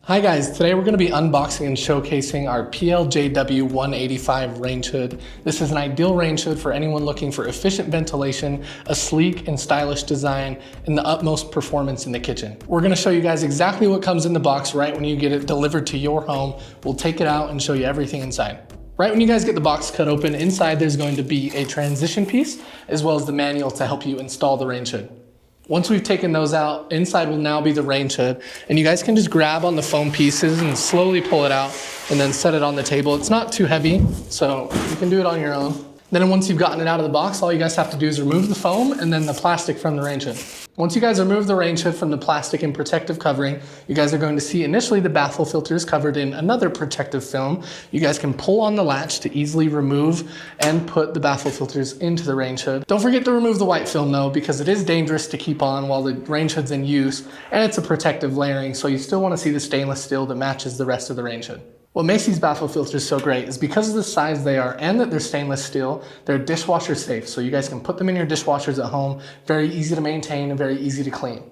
Hi guys, today we're going to be unboxing and showcasing our PLJW 185 range hood. This is an ideal range hood for anyone looking for efficient ventilation, a sleek and stylish design, and the utmost performance in the kitchen. We're going to show you guys exactly what comes in the box right when you get it delivered to your home. We'll take it out and show you everything inside. Right when you guys get the box cut open, inside there's going to be a transition piece as well as the manual to help you install the range hood. Once we've taken those out, inside will now be the range hood, and you guys can just grab on the foam pieces and slowly pull it out and then set it on the table. It's not too heavy, so you can do it on your own. Then once you've gotten it out of the box, all you guys have to do is remove the foam and then the plastic from the range hood. Once you guys remove the range hood from the plastic and protective covering, you guys are going to see initially the baffle filter is covered in another protective film. You guys can pull on the latch to easily remove and put the baffle filters into the range hood. Don't forget to remove the white film though, because it is dangerous to keep on while the range hood's in use, and it's a protective layering, so you still want to see the stainless steel that matches the rest of the range hood. What makes these baffle filters so great is because of the size they are and that they're stainless steel, they're dishwasher safe. So you guys can put them in your dishwashers at home. Very easy to maintain and very easy to clean.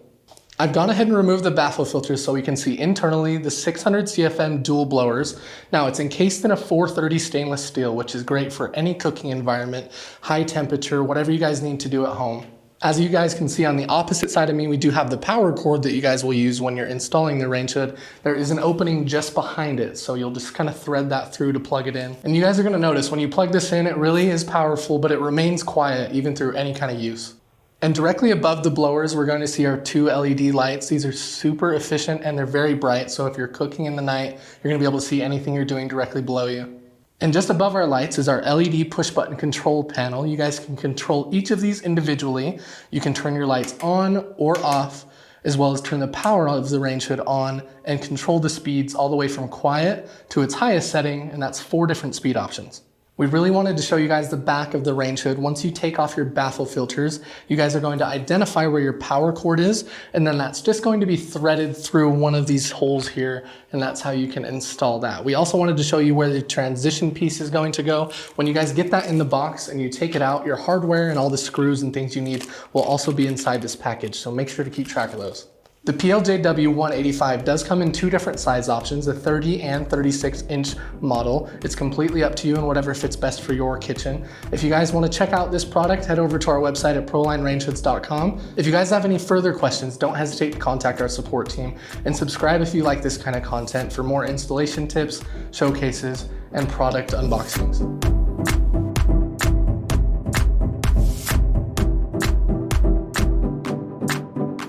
I've gone ahead and removed the baffle filters so we can see internally the 600 CFM dual blowers. Now it's encased in a 430 stainless steel, which is great for any cooking environment, high temperature, whatever you guys need to do at home. As you guys can see on the opposite side of me, we do have the power cord that you guys will use when you're installing the range hood. There is an opening just behind it, so you'll just kind of thread that through to plug it in. And you guys are gonna notice when you plug this in, it really is powerful, but it remains quiet even through any kind of use. And directly above the blowers, we're going to see our two LED lights. These are super efficient and they're very bright, so if you're cooking in the night, you're gonna be able to see anything you're doing directly below you. And just above our lights is our LED push button control panel. You guys can control each of these individually. You can turn your lights on or off, as well as turn the power of the range hood on and control the speeds all the way from quiet to its highest setting, and that's 4 different speed options. We really wanted to show you guys the back of the range hood. Once you take off your baffle filters, you guys are going to identify where your power cord is, and then that's just going to be threaded through one of these holes here, and that's how you can install that. We also wanted to show you where the transition piece is going to go. When you guys get that in the box and you take it out, your hardware and all the screws and things you need will also be inside this package, so make sure to keep track of those. The PLJW 185 does come in 2 different size options, a 30 and 36 inch model. It's completely up to you and whatever fits best for your kitchen. If you guys want to check out this product, head over to our website at ProlineRangeHoods.com. If you guys have any further questions, don't hesitate to contact our support team, and subscribe if you like this kind of content for more installation tips, showcases, and product unboxings.